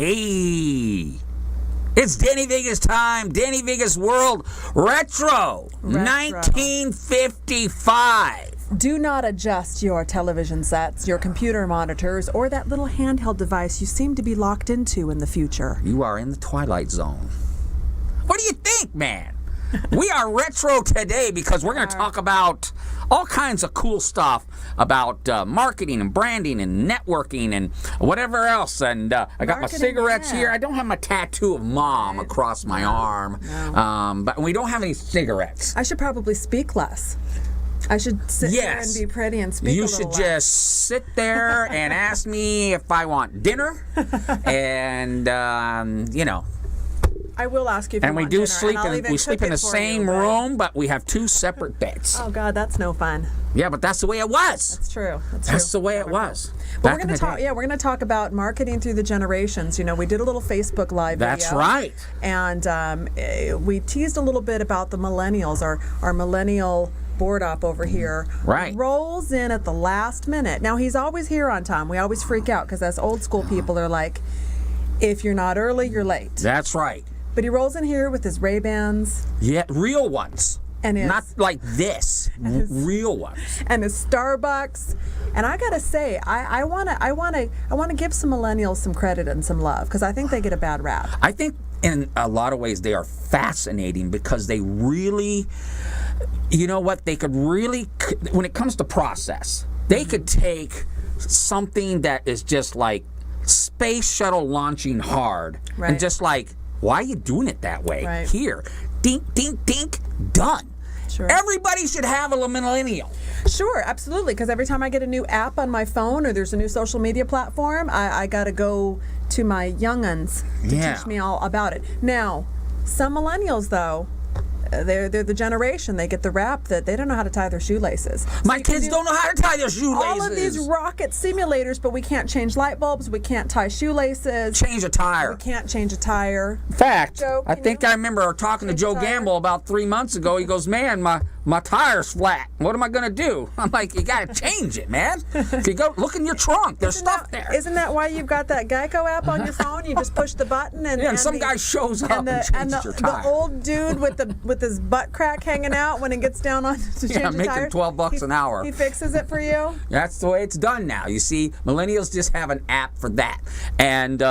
Hey, it's Danny Vegas time. Danny Vegas World Retro. 1955. Do not adjust your television sets, your computer monitors, or that little handheld device you seem to be locked into in the future. You are in the Twilight Zone. What do you think, man? We are retro today because we're going to talk about all kinds of cool stuff about marketing and branding and networking and whatever else. And I got my cigarettes here. I don't have my tattoo of Mom across my arm, but we don't have any cigarettes. I should probably speak less. I should sit there and be pretty and speak a little You should less. just sit there and ask me if I want dinner, and I will ask you if and you we want do dinner, sleep and I'll in even we sleep cook in it the for same you, but- room, but we have two separate beds. Oh God, that's no fun. Yeah, but that's the way it was. That's true. That's the way it was. But we're going to talk. Yeah, we're going to talk about marketing through the generations. You know, we did a little Facebook Live video. That's right. And we teased a little bit about the millennials. Our millennial board op over here rolls in at the last minute. Now he's always here on time. We always freak out because us old school people are like, if you're not early, you're late. That's right. But he rolls in here with his Ray-Bans. Yeah, real ones. And his, not like this. Real ones. And his Starbucks. And I gotta say, I wanna give some millennials some credit and some love because I think they get a bad rap. I think in a lot of ways they are fascinating because they really, you know what, they could really, when it comes to process, they could take something that is just like space shuttle launching hard and just like, why are you doing it that way? Here, dink, dink, dink, done. Sure. Everybody should have a millennial. Sure, absolutely, because every time I get a new app on my phone or there's a new social media platform, I got to go to my young'uns to teach me all about it. Now, some millennials, though, they're the generation, they get the rap that they don't know how to tie their shoelaces. My kids don't know how to tie their shoelaces. All of these rocket simulators, but we can't change light bulbs, we can't tie shoelaces. Change a tire. We can't change a tire. In fact, Joe, I think I remember talking to Joe Gamble about 3 months ago. He goes, man, my tire's flat. What am I going to do? I'm like, you got to change it, man. You go look in your trunk. There's stuff there. Isn't that why you've got that Geico app on your phone? You just push the button and some guy shows up and changes your tire. The old dude with his butt crack hanging out when it gets down on to change the making tires. $12 an hour. He fixes it for you. That's the way it's done now. You see, millennials just have an app for that, and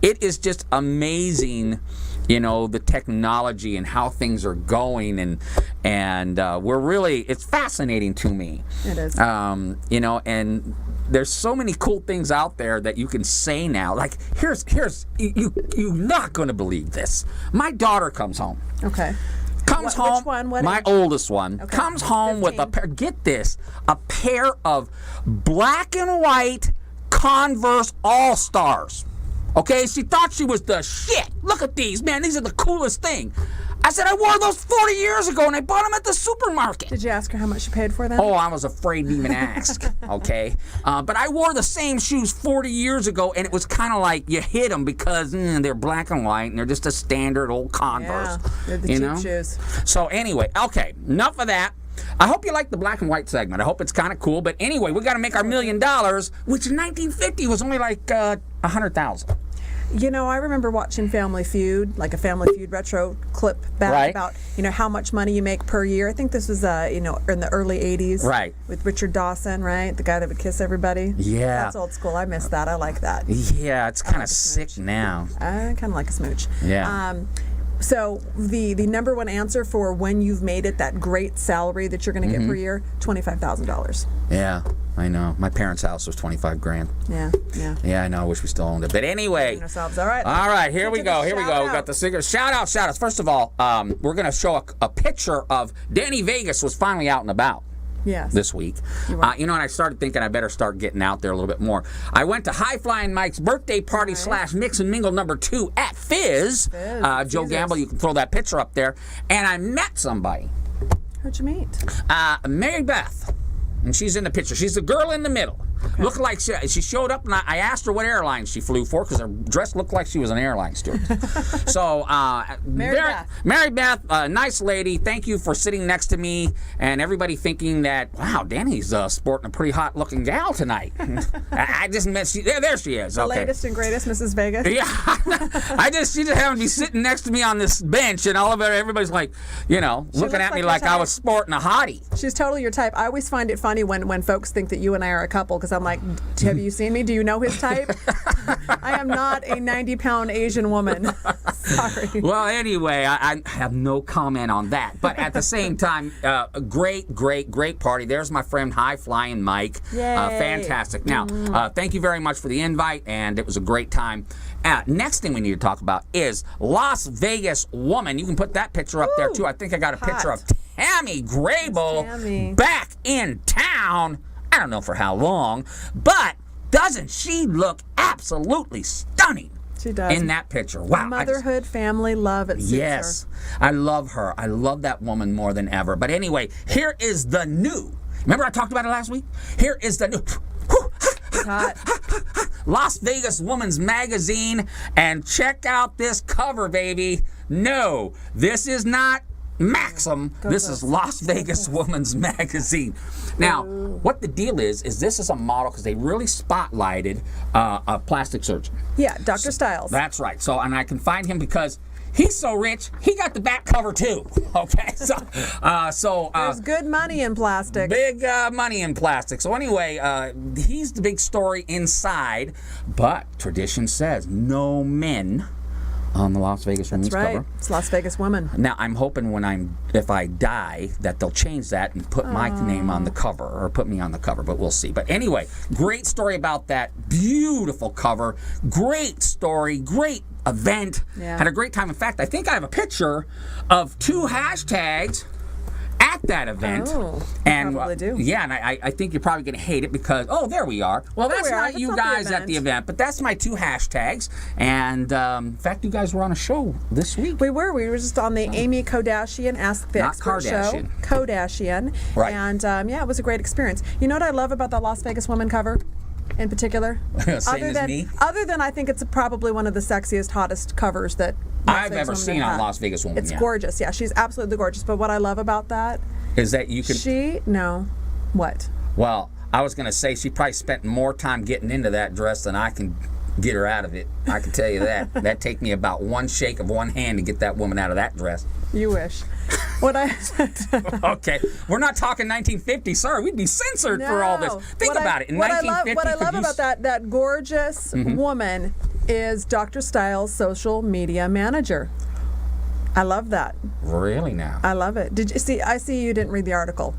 it is just amazing. You know, the technology and how things are going, and it's fascinating to me. It is. You know, and there's so many cool things out there that you can say now. Like, here's you're not going to believe this. My daughter comes home. Okay. Comes home. Which one? What my age? oldest one comes home 15. with a pair. Get this, a pair of black and white Converse All-Stars. Okay, she thought she was the shit. Look at these, man. These are the coolest thing. I said, I wore those 40 years ago, and I bought them at the supermarket. Did you ask her how much you paid for them? Oh, I was afraid to even ask, okay? But I wore the same shoes 40 years ago, and it was kind of like you hit them because they're black and white, and they're just a standard old Converse. Yeah, they're the cheap shoes. So anyway, okay, enough of that. I hope you like the black and white segment. I hope it's kind of cool. But anyway, we got to make our $1 million, which in 1950 was only like 100,000. You know, I remember watching Family Feud, like a Family Feud retro clip back about, how much money you make per year. I think this was, in the early 80s. Right. With Richard Dawson, right? The guy that would kiss everybody. Yeah. That's old school. I miss that. I like that. Yeah, it's kind of sick now. I kind of like a smooch. Yeah. So the number one answer for when you've made it, that great salary that you're going to get per year, $25,000. Yeah, I know. My parents' house was $25,000. Yeah. Yeah, I know. I wish we still owned it. But anyway. All right. Here we go. We got the cigarettes. Shout outs. First of all, we're going to show a picture of Danny Vegas was finally out and about. Yes. This week. And I started thinking I better start getting out there a little bit more. I went to High Flying Mike's birthday party / Mix and Mingle #2 at Fizz. Joe Gamble, you can throw that picture up there. And I met somebody. Who'd you meet? Mary Beth. And she's in the picture. She's the girl in the middle. Looked like she showed up, and I asked her what airline she flew for because her dress looked like she was an airline stewardess. So, Mary Beth, nice lady. Thank you for sitting next to me, and everybody thinking that, wow, Danny's sporting a pretty hot-looking gal tonight. I just meant there she is. The Okay. latest and greatest, Mrs. Vegas. Yeah, she just happened to be sitting next to me on this bench, and all of it, everybody's like, looking at me like I was sporting a hottie. She's totally your type. I always find it funny when folks think that you and I are a couple, because I'm like, have you seen me? Do you know his type? I am not a 90-pound Asian woman. Sorry. Well, anyway, I have no comment on that. But at the same time, a great party. There's my friend High Flying Mike. Yay. Fantastic. Now, thank you very much for the invite, and it was a great time. Next thing we need to talk about is Las Vegas Woman. You can put that picture up there, too. I think I got a picture of Tammy Grable back in town. I don't know for how long, but doesn't she look absolutely stunning? She does. In that picture. Wow. Motherhood, family, love, it suits Yes. her. I love her. I love that woman more than ever. But anyway, here is the new. Remember I talked about it last week? Here is the new. It's hot. Las Vegas Woman's Magazine. And check out this cover, baby. No, this is not Maxim. This is Las Vegas Woman's Magazine. Now, what the deal is this is a model because they really spotlighted a plastic surgeon. Yeah, Dr. Styles. That's right. So, and I can find him because he's so rich, he got the back cover too. Okay, so there's good money in plastic. Big money in plastic. So anyway, he's the big story inside, but tradition says no men on the Las Vegas Woman's cover. It's Las Vegas Woman. Now I'm hoping if I die that they'll change that and put my name on the cover, or put me on the cover, but we'll see. But anyway, great story about that beautiful cover. Great story, great event. Yeah. Had a great time. In fact, I think I have a picture of 2 hashtags at that event. Oh, and probably do. Yeah, and I think you're probably going to hate it because, there we are. Well, that's not you guys at the event, but that's my 2 hashtags. And in fact, you guys were on a show this week. We were just on the Amy Kardashian Ask the Not Expert Kardashian. show. Kardashian. Right. And it was a great experience. You know what I love about the Las Vegas Woman cover? In particular, Same as me. Other than I think it's probably one of the sexiest, hottest covers that I've ever seen on Las Vegas Woman. It's gorgeous. Yeah, she's absolutely gorgeous. But what I love about that is that you can. What? Well, I was going to say she probably spent more time getting into that dress than I can get her out of it. I can tell you that. That'd take me about one shake of one hand to get that woman out of that dress. You wish. Okay, we're not talking 1950. Sorry, we'd be censored for all this. Think about it. In 1950, what I love about that gorgeous woman is Dr. Styles' social media manager. I love that. Really now? I love it. Did you see? I see you didn't read the article.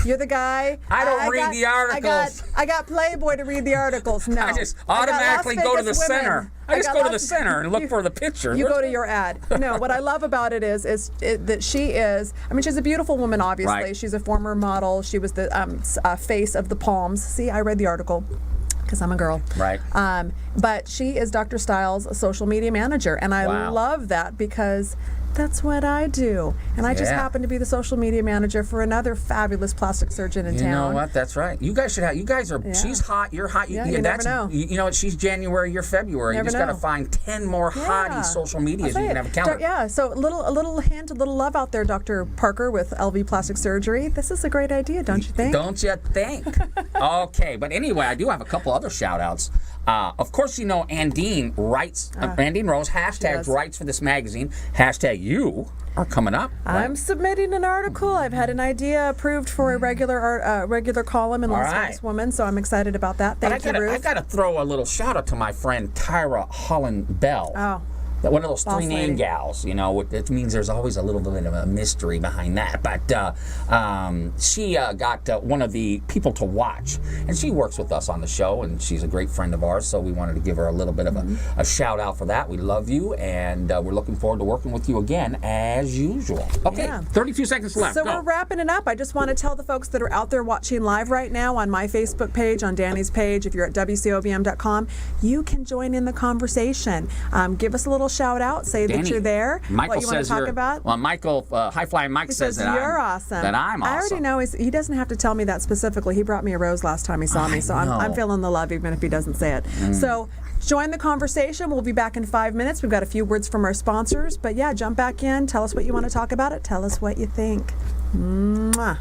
You're the guy. I don't read the articles. I got Playboy to read the articles. No. I just automatically go to the center. I just go to the center and look for the picture. You go to your ad. No, what I love about it is that she is, she's a beautiful woman, obviously. Right. She's a former model. She was the face of the Palms. See, I read the article because I'm a girl. Right. But she is Dr. Styles' social media manager. And I love that because that's what I do. And I just happen to be the social media manager for another fabulous plastic surgeon in town. You know what? That's right. You guys should have. You guys are. She's hot. You're hot. You never know. You know what? She's January. You're February. You just got to find 10 more hottie social medias. You can have a calendar. Yeah. So a little hint, a little love out there, Dr. Parker with LV Plastic Surgery. This is a great idea, don't you think? Don't you think? Okay. But anyway, I do have a couple other shout outs. Of course, Andine writes, Andine Rose, hashtags writes for this magazine. Hashtag you are coming up. Right? I'm submitting an article. I've had an idea approved for a regular column in Las Vegas Woman, so I'm excited about that. Thank you, Ruth. I got to throw a little shout out to my friend Tyra Holland Bell. Oh. One of those three-name gals, it means there's always a little bit of a mystery behind that. But she got one of the people to watch, and she works with us on the show, and she's a great friend of ours, so we wanted to give her a little bit of a shout-out for that. We love you, and we're looking forward to working with you again, as usual. Okay, 32 seconds left. So we're wrapping it up. I just want to tell the folks that are out there watching live right now on my Facebook page, on Danny's page, if you're at WCOBM.com, you can join in the conversation. Give us a little shout out. Say that Danny, you're there. Michael what you want says to talk you're, about. Well, Michael, High Flying Mike He says that you're I'm awesome. That I'm awesome. I already know he doesn't have to tell me that specifically. He brought me a rose last time he saw me, so I'm feeling the love even if he doesn't say it. So join the conversation. We'll be back in 5 minutes. We've got a few words from our sponsors, but yeah, jump back in. Tell us what you want to talk about. Tell us what you think. Mwah.